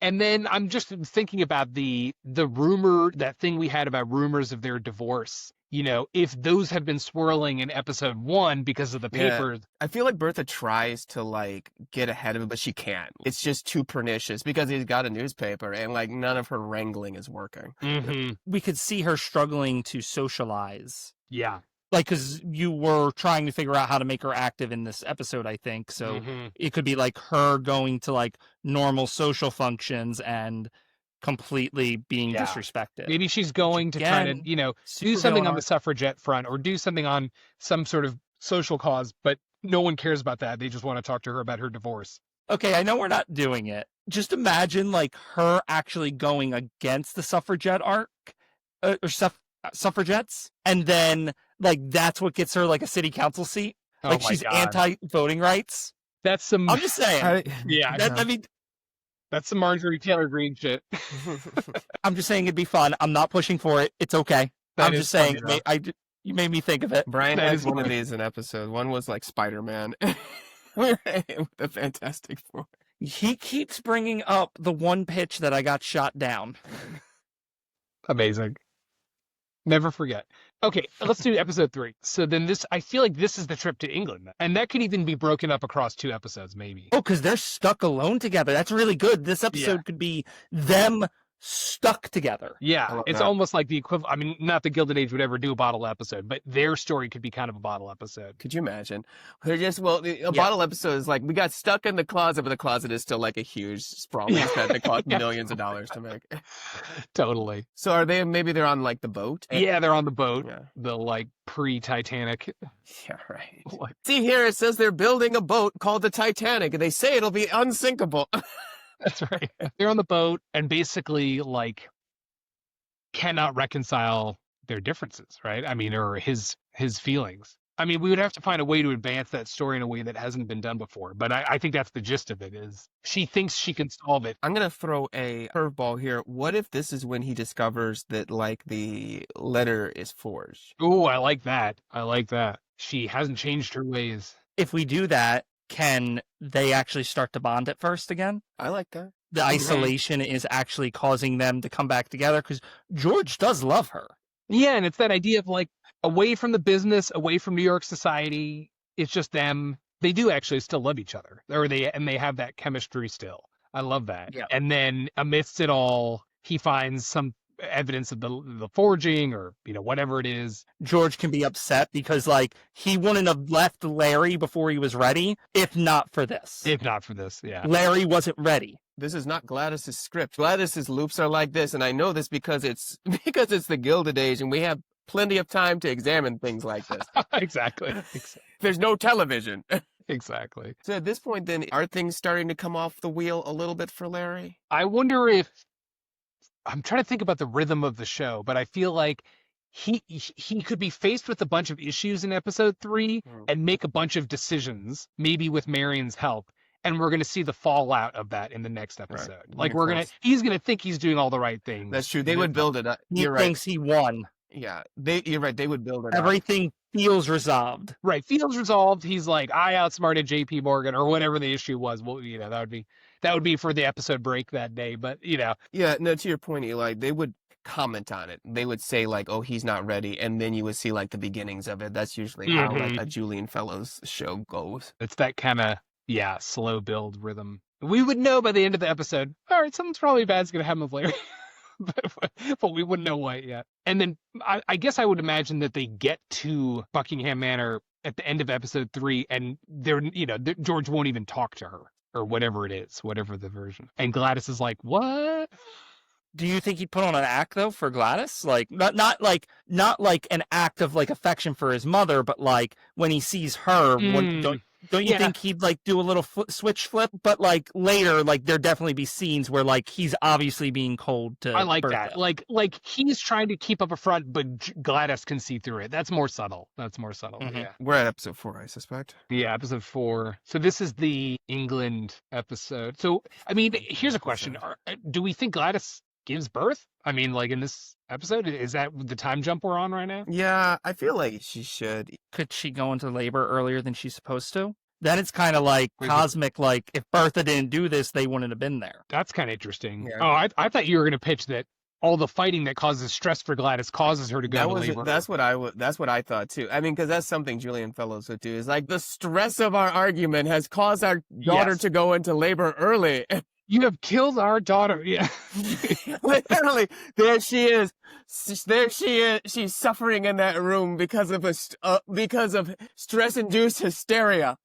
And then I'm just thinking about the rumor, that thing we had about rumors of their divorce. If those have been swirling in episode 1 because of the paper. I feel like Bertha tries to like get ahead of it, but she can't. It's just too pernicious because he's got a newspaper and like none of her wrangling is working. Mm-hmm. We could see her struggling to socialize. Yeah. Like, because you were trying to figure out how to make her active in this episode, I think. So it could be like her going to like normal social functions and completely being disrespected. Maybe she's going to try to, do something on the suffragette front or do something on some sort of social cause, but no one cares about that. They just want to talk to her about her divorce. Okay, I know we're not doing it. Just imagine like her actually going against the suffragette arc or suffragettes, and then like that's what gets her like a city council seat. Like she's anti-voting rights. That's some. I'm just saying. I mean, that's some Marjorie Taylor Greene shit. I'm just saying it'd be fun. I'm not pushing for it. It's okay. I'm just saying. You made me think of it. Brian has one of these in episode. One was like Spider-Man. With the Fantastic Four. He keeps bringing up the one pitch that I got shot down. Amazing. Never forget. Okay, let's do episode 3. So then I feel like this is the trip to England. And that could even be broken up across 2 episodes, maybe. Oh, because they're stuck alone together. That's really good. This episode could be them stuck together. Yeah, it's that. almost like the equivalent. I mean, not the Gilded Age would ever do a bottle episode, but their story could be kind of a bottle episode. Could you imagine? They're just, a bottle episode is like, we got stuck in the closet, but the closet is still like a huge sprawling set that cost millions of dollars to make. Totally. So maybe they're on like the boat? Yeah, they're on the boat. Yeah. The like pre-Titanic. Yeah, right. Like, See here, it says they're building a boat called the Titanic, and they say it'll be unsinkable. that's right. They're on the boat and basically like cannot reconcile their differences, right? I mean, or his feelings. I mean, we would have to find a way to advance that story in a way that hasn't been done before. But I think that's the gist of it is she thinks she can solve it. I'm going to throw a curveball here. What if this is when he discovers that, like, the letter is forged? Ooh, I like that. I like that. She hasn't changed her ways. If we do that, can they actually start to bond at first again? I like that. The isolation is actually causing them to come back together because George does love her. Yeah, and it's that idea of like away from the business, away from New York society. It's just them. They do actually still love each other, or they have that chemistry still. I love that. Yeah. And then amidst it all, he finds some evidence of the forging, or whatever it is. George can be upset because like he wouldn't have left Larry before he was ready if not for this. If not for this, yeah. Larry wasn't ready. This is not Gladys's script. Gladys's loops are like this, and I know this because it's the Gilded Age, and we have plenty of time to examine things like this. Exactly. There's no television. Exactly. So at this point, then, are things starting to come off the wheel a little bit for Larry? I wonder if I'm trying to think about the rhythm of the show, but I feel like he could be faced with a bunch of issues in episode 3 and make a bunch of decisions, maybe with Marion's help. And we're going to see the fallout of that in the next episode. Right. Like he's going to think he's doing all the right things. That's true. They would build it up. He You're right. thinks he won. Yeah, you're right. They would build it up. Everything feels resolved. Right. Feels resolved. He's like, I outsmarted JP Morgan or whatever the issue was. Well, that would be for the episode break that day. But, Yeah, no, to your point, Eli, they would comment on it. They would say like, oh, he's not ready. And then you would see like the beginnings of it. That's usually how like a Julian Fellows show goes. It's that kind of, slow build rhythm. We would know by the end of the episode, all right, something's probably bad's going to happen with Larry. but we wouldn't know what yet. And then I guess I would imagine that they get to Buckingham Manor at the end of episode 3 and George won't even talk to her or whatever it is, whatever the version. And Gladys is like, what? Do you think he'd put on an act though for Gladys? Like not like an act of like affection for his mother, but like when he sees her, don't you think he'd like do a little switch flip? But like later, like there'd definitely be scenes where like he's obviously being cold to. I like Bertha. that. Like he's trying to keep up a front, but Gladys can see through it. That's more subtle. Mm-hmm. Yeah. We're at episode 4, I suspect. Yeah, episode 4. So this is the England episode. So I mean, here's a question: do we think Gladys gives birth? I mean, like in this episode, is that the time jump we're on right now? Yeah, I feel like she should. Could she go into labor earlier than she's supposed to? Then it's kind of like cosmic, like if Bertha didn't do this, they wouldn't have been there. That's kind of interesting. Yeah. Oh, I thought you were going to pitch that all the fighting that causes stress for Gladys causes her to go into labor. That's what I thought too. I mean, because that's something Julian Fellows would do. Is like the stress of our argument has caused our daughter to go into labor early. You have killed our daughter. Yeah. Literally, there she is. There she is. She's suffering in that room because of stress-induced hysteria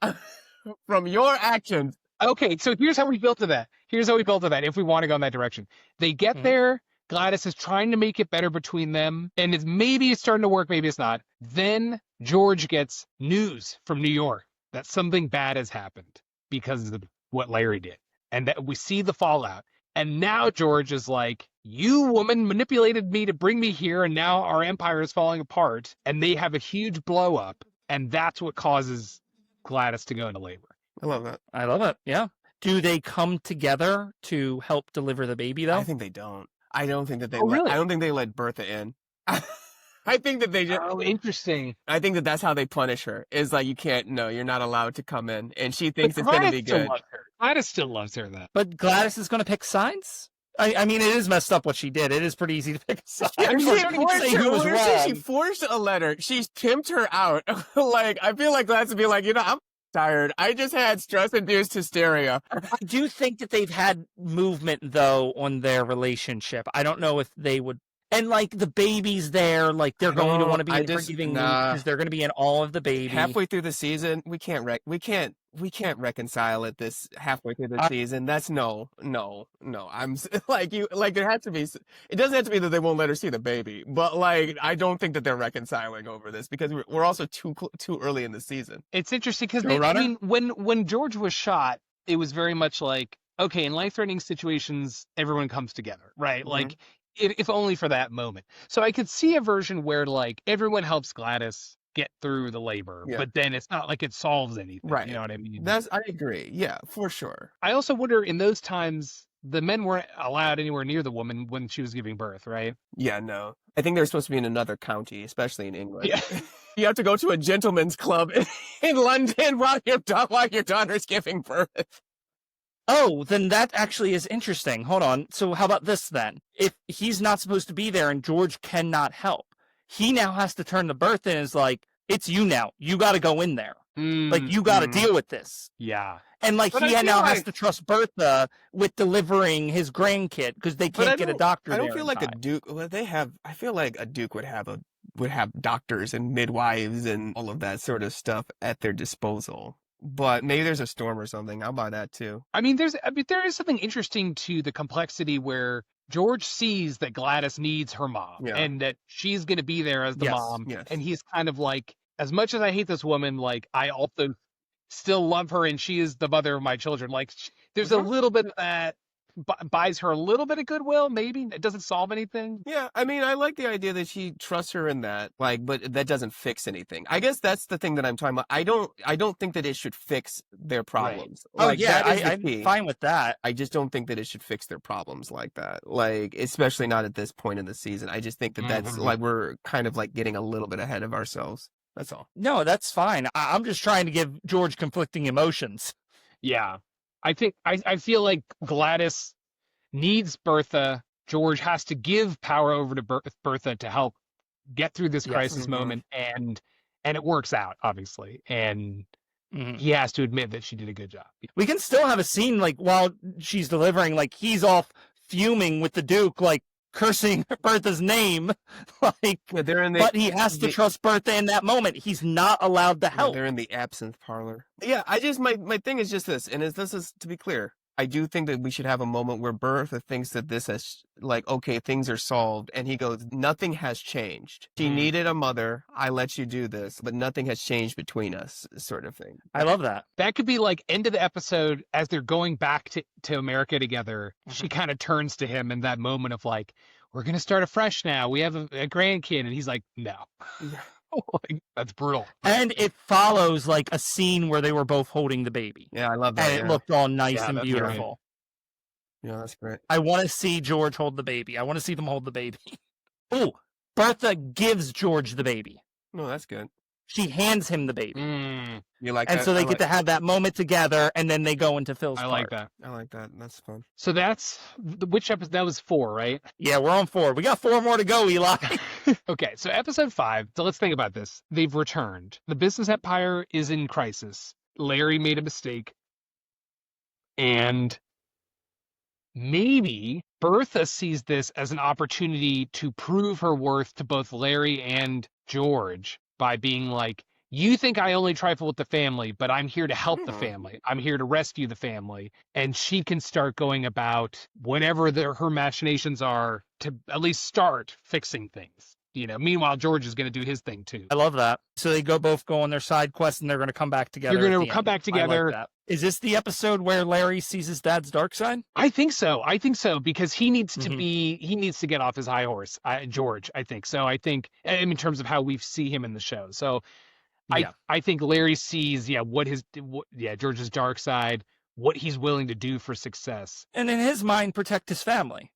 from your actions. Okay, so here's how we built to that. If we want to go in that direction, they get there. Gladys is trying to make it better between them, and maybe it's starting to work, maybe it's not. Then George gets news from New York that something bad has happened because of what Larry did. And that we see the fallout. And now George is like, you woman manipulated me to bring me here, and now our empire is falling apart. And they have a huge blow up. And that's what causes Gladys to go into labor. I love that. I love it. Yeah. Do they come together to help deliver the baby though? I think they don't. I don't think that they. Really? I don't think they let Bertha in. I think that they just. Oh, interesting. I think that that's how they punish her. Is like you're not allowed to come in, and she thinks it's going to be good. Gladys still loves her though. But Gladys is going to pick sides? I mean, it is messed up what she did. It is pretty easy to pick a side. Yeah, Who was she forged a letter. She pimped her out. Like, I feel like Gladys would be like, tired. I just had stress-induced hysteria. I do think that they've had movement, though, on their relationship. I don't know if they would. And, like, the baby's there. Like, they're going to want to be in Forgiving because they're going to be in all of the baby. Halfway through the season, we can't reconcile it this halfway through the season. That's no. I'm like there has to be. It doesn't have to be that they won't let her see the baby, but like I don't think that they're reconciling over this because we're also too early in the season. It's interesting because I mean, when George was shot, it was very much like, okay, in life-threatening situations, everyone comes together, right? Mm-hmm. Like, if only for that moment. So I could see a version where like everyone helps Gladys get through the labor, but then it's not like it solves anything. Right. You know what I mean? I agree. Yeah, for sure. I also wonder in those times, the men weren't allowed anywhere near the woman when she was giving birth, right? Yeah, no. I think they're supposed to be in another county, especially in England. Yeah. You have to go to a gentleman's club in London while your daughter's giving birth. Oh, then that actually is interesting. Hold on. So how about this then? If he's not supposed to be there and George cannot help, he now has to turn the birth in and is like, it's you now. You got to go in there. Like, you got to deal with this. Yeah. And like he now has to trust Bertha with delivering his grandkid because they can't get a doctor. I don't feel like a duke. Well, I feel like a duke would have doctors and midwives and all of that sort of stuff at their disposal. But maybe there's a storm or something. I'll buy that too. I mean, there is something interesting to the complexity where George sees that Gladys needs her mom and that she's going to be there as the mom. Yes. And he's kind of like, as much as I hate this woman, like I also still love her and she is the mother of my children. Like there's a little bit of that buys her a little bit of goodwill. Maybe it doesn't solve anything. Yeah. I mean, I like the idea that she trusts her in that, like, but that doesn't fix anything. I guess that's the thing that I'm talking about. I don't think that it should fix their problems. Right. Like, I'm fine with that. I just don't think that it should fix their problems like that. Like, especially not at this point in the season. I just think that that's like, we're kind of like getting a little bit ahead of ourselves. That's all. No, that's fine. I'm just trying to give George conflicting emotions. Yeah. I think I feel like Gladys needs Bertha. George has to give power over to Bertha to help get through this crisis moment, and it works out, obviously. And he has to admit that she did a good job. We can still have a scene like while she's delivering, like he's off fuming with the Duke, like cursing Bertha's name, like. But he has to trust Bertha in that moment. He's not allowed to help. They're in the absinthe parlor. Yeah, my thing is just this, and this is to be clear. I do think that we should have a moment where Bertha thinks that this has, like, okay, things are solved. And he goes, nothing has changed. She needed a mother. I let you do this, but nothing has changed between us, sort of thing. I love that. That could be like end of the episode as they're going back to America together. She kind of turns to him in that moment of like, we're going to start afresh now. We have a grandkid. And he's like, no. That's brutal. And it follows like a scene where they were both holding the baby. Yeah, I love that. And it looked all nice and beautiful. Great. Yeah, that's great. I want to see George hold the baby. I want to see them hold the baby. Oh, Bertha gives George the baby. No, that's good. She hands him the baby. You like and that? So they get to have that moment together, and then they go into Phil's part. I like that. I like that. That's fun. So that's which episode? That was 4, right? Yeah, we're on 4. We got 4 more to go, Eli. Okay, so episode 5. So let's think about this. They've returned. The business empire is in crisis. Larry made a mistake. And maybe Bertha sees this as an opportunity to prove her worth to both Larry and George by being like, you think I only trifle with the family, but I'm here to help the family. I'm here to rescue the family. And she can start going about whatever her machinations are to at least start fixing things. You know, meanwhile, George is going to do his thing too. I love that. So they go on their side quest and they're going to come back together. They're going to come back together. I like that. Is this the episode where Larry sees his dad's dark side? I think so. Because he needs to he needs to get off his high horse. George, I think. So I think in terms of how we see him in the show. So I think Larry sees, George's dark side, what he's willing to do for success. And in his mind, protect his family.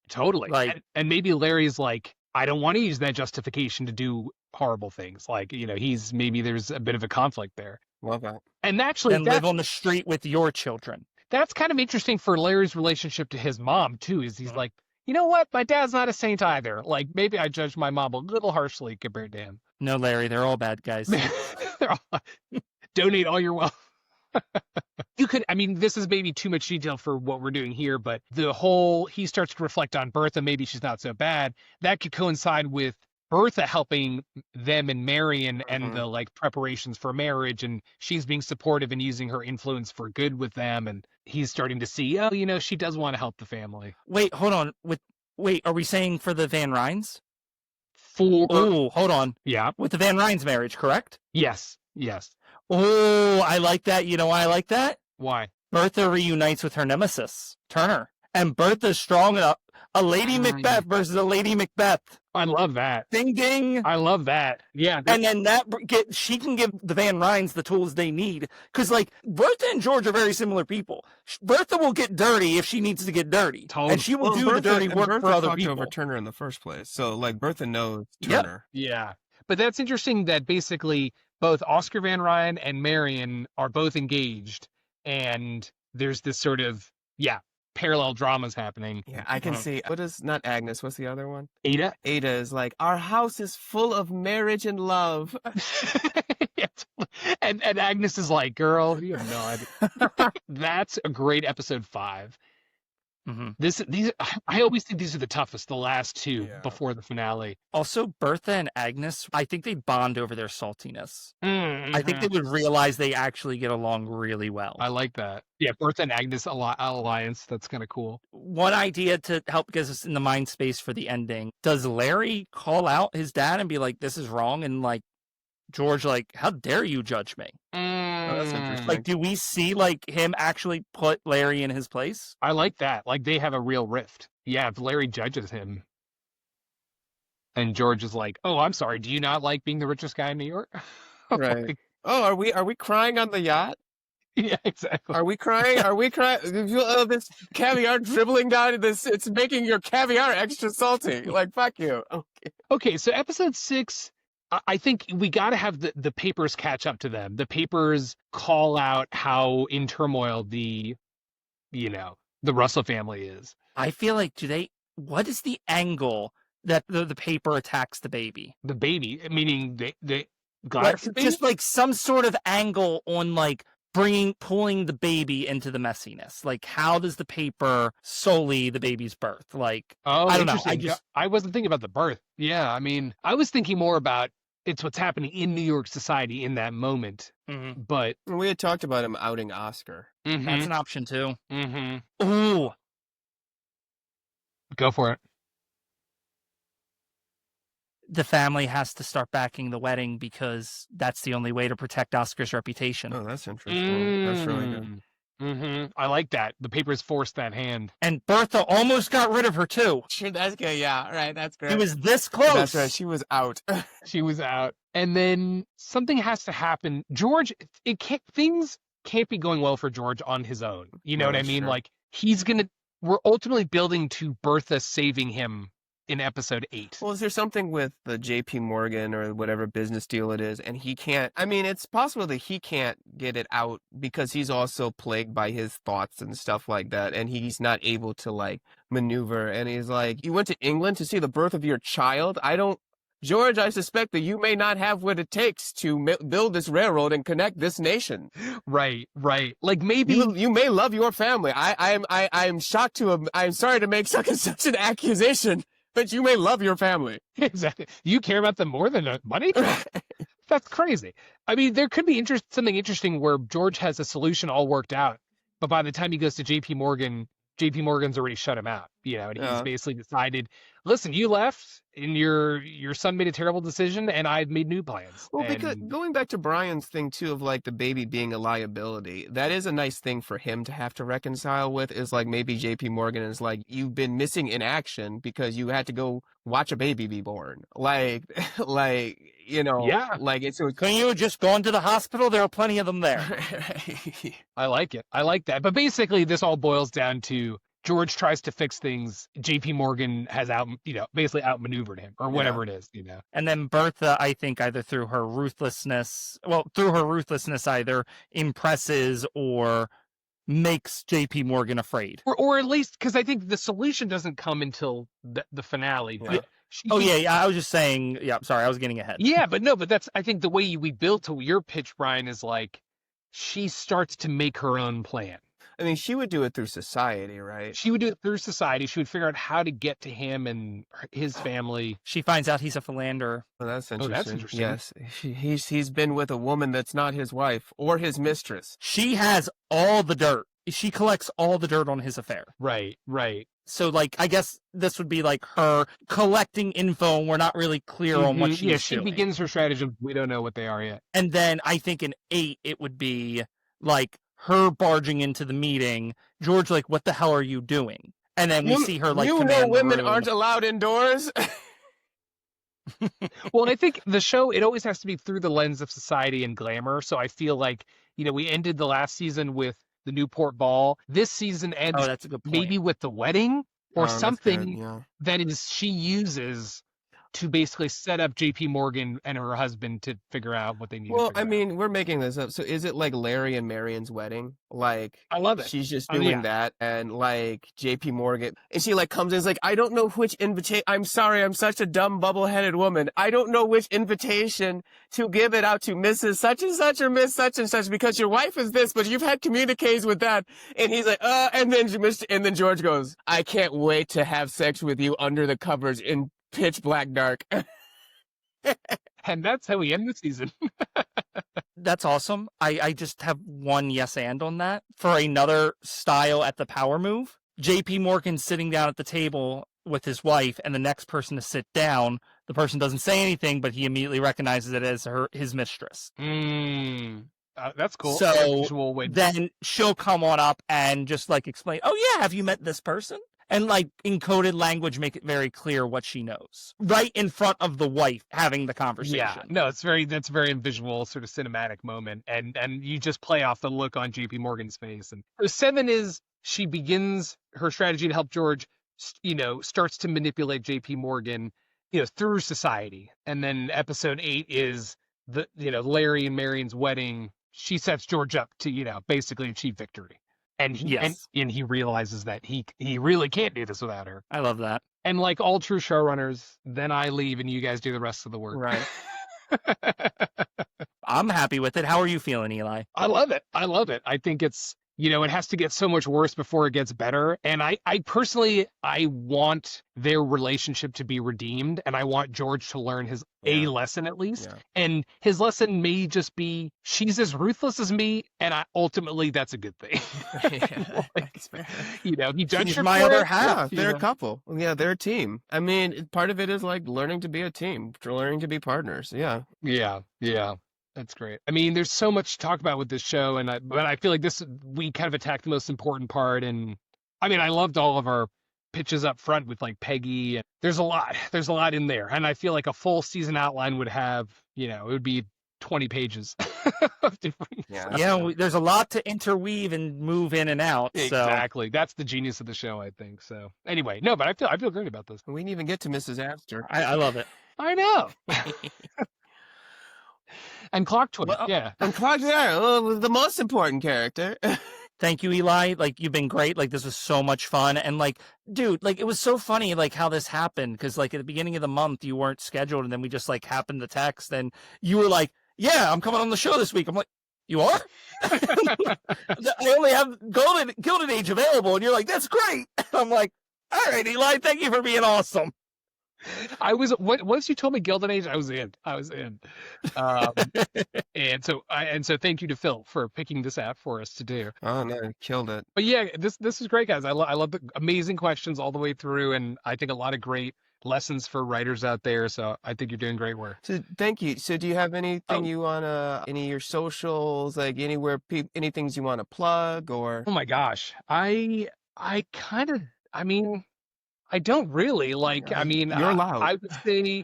Totally. Like, and maybe Larry's like, I don't want to use that justification to do horrible things. Like, maybe there's a bit of a conflict there. Love that. And actually, and live on the street with your children. That's kind of interesting for Larry's relationship to his mom, too, is he's like, you know what? My dad's not a saint either. Like, maybe I judged my mom a little harshly compared to him. No, Larry, they're all bad guys. donate all your wealth. You could, I mean, this is maybe too much detail for what we're doing here, but he starts to reflect on Bertha. Maybe she's not so bad. That could coincide with Bertha helping them and Marion and the like preparations for marriage. And she's being supportive and using her influence for good with them. And he's starting to see, oh, she does want to help the family. Wait, hold on. Wait, are we saying for the Van Ryns? Oh, hold on. Yeah. With the Van Ryns marriage, correct? Yes. Oh, I like that. You know why I like that? Why? Bertha reunites with her nemesis, Turner. And Bertha's strong enough. A Lady Macbeth versus a Lady Macbeth. I love that. Ding, ding. I love that. Yeah. And then she can give the Van Ryns the tools they need. Because, like, Bertha and George are very similar people. Bertha will get dirty if she needs to get dirty. Totally. And she will do the dirty work for other people. Over Turner in the first place. So, like, Bertha knows Turner. Yep. Yeah. But that's interesting that basically both Oscar Van Ryn and Marion are both engaged. And there's this sort of, parallel dramas happening. Yeah, I can see. Not Agnes, what's the other one? Ada? Ada is like, our house is full of marriage and love. and Agnes is like, girl, you have no idea. That's a great episode 5. Mm-hmm. I always think these are the toughest, the last two before the finale. Also, Bertha and Agnes, I think they bond over their saltiness. Mm-hmm. I think they would realize they actually get along really well. I like that. Yeah, Bertha and Agnes alliance. That's kind of cool. One idea to help get us in the mind space for the ending. Does Larry call out his dad and be like, this is wrong? And like, George, like, how dare you judge me? Oh, that's interesting. Like, do we see like him actually put Larry in his place? I like that. Like, they have a real rift. Yeah, if Larry judges him, and George is like, "Oh, I'm sorry. Do you not like being the richest guy in New York?" Right. Oh, are we crying on the yacht? Yeah, exactly. Are we crying? Oh, this caviar dribbling down this. It's making your caviar extra salty. Like, fuck you. Okay. So episode 6. I think we got to have the papers catch up to them. The papers call out how in turmoil the Russell family is. I feel like, what is the angle that the paper attacks the baby? The baby, meaning they got the baby? Just like some sort of angle on like pulling the baby into the messiness. Like, how does the paper sully the baby's birth? Like, I don't know. I wasn't thinking about the birth. Yeah, I mean, I was thinking more about it's what's happening in New York society in that moment. Mm-hmm. But we had talked about him outing Oscar. Mm-hmm. That's an option too. Mm-hmm. Ooh, go for it. The family has to start backing the wedding because that's the only way to protect Oscar's reputation. Oh, that's interesting. That's really good. Mm-hmm. I like that. The papers forced that hand. And Bertha almost got rid of her too. That's good. Yeah, right. That's great. She was this close. That's right. She was out. She was out. And then something has to happen. George, things can't be going well for George on his own. You know what I mean? Sure. Like, we're ultimately building to Bertha saving him in episode 8. Well, is there something with the JP Morgan or whatever business deal it is, and he can't, I mean, it's possible that he can't get it out because he's also plagued by his thoughts and stuff like that, and he's not able to, like, maneuver, and he's like, you went to England to see the birth of your child? George, I suspect that you may not have what it takes to build this railroad and connect this nation. Right. Like, maybe you may love your family. I'm shocked I'm sorry to make such an accusation, but you may love your family. Exactly. You care about them more than money? That's crazy. I mean, there could be something interesting where George has a solution all worked out, but by the time he goes to JP Morgan's already shut him out, and he's basically decided, listen, you left and your son made a terrible decision and I've made new plans. Well, because going back to Brian's thing too, of like the baby being a liability, that is a nice thing for him to have to reconcile with, is like maybe JP Morgan is like, you've been missing in action because you had to go watch a baby be born. Like, yeah. Like it's. Couldn't you have just gone to the hospital? There are plenty of them there. I like it. I like that. But basically this all boils down to George tries to fix things. JP Morgan has basically outmaneuvered him or whatever it is, And then Bertha, I think either through her ruthlessness, either impresses or makes JP Morgan afraid. Or at least, because I think the solution doesn't come until the finale. Yeah. But I was just saying, sorry, I was getting ahead. Yeah, but that's, I think the way we built to your pitch, Brian, is like, she starts to make her own plan. I mean, she would do it through society, right? She would do it through society. She would figure out how to get to him and his family. She finds out he's a philanderer. Well, that's interesting. Oh, that's interesting. Yes, he's been with a woman that's not his wife or his mistress. She has all the dirt. She collects all the dirt on his affair. Right. So, like, I guess this would be like her collecting info, and we're not really clear on what she's doing. Yeah, she begins her strategy. We don't know what they are yet. And then I think in 8, it would be like her barging into the meeting. George, like, what the hell are you doing? And then we see her, like, command the women room. aren't allowed indoors. Well, and I think the show, it always has to be through the lens of society and glamour. So I feel like, we ended the last season with the Newport Ball. This season ends that's a good point. maybe with the wedding or something yeah. that is she uses to basically set up JP Morgan and her husband to figure out what they need. Well, to I figure mean, we're making this up. So is it like Larry and Marion's wedding? Like, I love it. She's just Oh, doing yeah. that, and like JP Morgan, and she like comes in, is like, I don't know which invitation. I'm sorry, I'm such a dumb bubble-headed woman. I don't know which invitation to give it out to Mrs. Such and Such or Miss Such and Such because your wife is this, but you've had communiques with that. And he's like, and then George goes, I can't wait to have sex with you under the covers in pitch black dark. And that's how we end the season. That's awesome. I just have one yes and on that. For another style at the power move, JP Morgan sitting down at the table with his wife, and the next person to sit down, the person doesn't say anything, but he immediately recognizes it as his mistress. That's cool. So then she'll come on up and just like explain, oh yeah, have you met this person? And like encoded language, make it very clear what she knows right in front of the wife having the conversation. Yeah, no, that's very visual, sort of cinematic moment, and you just play off the look on JP Morgan's face. And 7 is she begins her strategy to help George, starts to manipulate JP Morgan, through society. And then episode 8 is the Larry and Marion's wedding. She sets George up to basically achieve victory. And he realizes that he really can't do this without her. I love that. And like all true showrunners, then I leave and you guys do the rest of the work. Right. I'm happy with it. How are you feeling, Eli? I love it. I think it's, it has to get so much worse before it gets better. And I personally, I want their relationship to be redeemed. And I want George to learn his a lesson at least. Yeah. And his lesson may just be, she's as ruthless as me. And ultimately, that's a good thing. He judged her my for other it. half. They're a couple. Yeah, they're a team. I mean, part of it is like learning to be a team, learning to be partners. Yeah. Yeah. That's great. I mean, there's so much to talk about with this show, but I feel like we kind of attacked the most important part. And I mean, I loved all of our pitches up front with like Peggy. And there's a lot in there. And I feel like a full season outline would have, it would be 20 pages of different. Yeah, there's a lot to interweave and move in and out. Exactly. That's the genius of the show, I think. So anyway, no, but I feel great about this. We didn't even get to Mrs. Astor. I love it. I know. And Clock Twin, yeah. And Clock Twin, the most important character. Thank you, Eli. Like, you've been great. Like, this was so much fun. And like, dude, like, it was so funny, like, how this happened. Because like, at the beginning of the month, you weren't scheduled. And then we just like happened to text. And you were like, yeah, I'm coming on the show this week. I'm like, you are? I only have Gilded Age available. And you're like, that's great. I'm like, all right, Eli, thank you for being awesome. Once you told me Gilded Age, I was in. And so thank you to Phil for picking this app for us to do. Oh no, killed it. But yeah, this is great, guys. I love the amazing questions all the way through, and I think a lot of great lessons for writers out there. So I think you're doing great work. So thank you. So do you have anything you wanna, any of your socials, like anywhere, any things you want to plug or? Oh my gosh, I don't really like. I mean, you're allowed. I would say,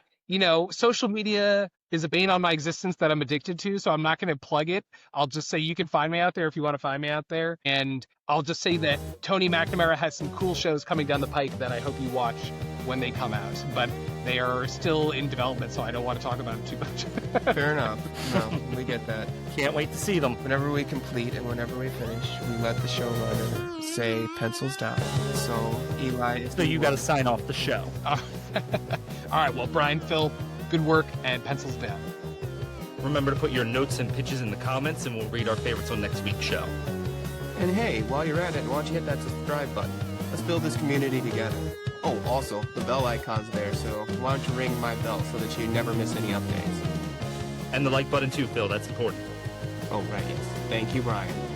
social media is a bane on my existence that I'm addicted to. So I'm not going to plug it. I'll just say you can find me out there if you want to find me out there. And I'll just say that Tony McNamara has some cool shows coming down the pike that I hope you watch when they come out. But they are still in development, so I don't want to talk about them too much. Fair enough. No, we get that. Can't wait to see them. Whenever we complete and whenever we finish, we let the showrunner say pencils down. So Eli, so you got to sign off the show. All right. Well, Brian, Phil, good work, and pencils down. Remember to put your notes and pitches in the comments, and we'll read our favorites on next week's show. And hey, while you're at it, why don't you hit that subscribe button? Let's build this community together. Oh, also, the bell icon's there, so why don't you ring my bell so that you never miss any updates? And the like button too, Phil. That's important. Oh, right, yes. Thank you, Ryan.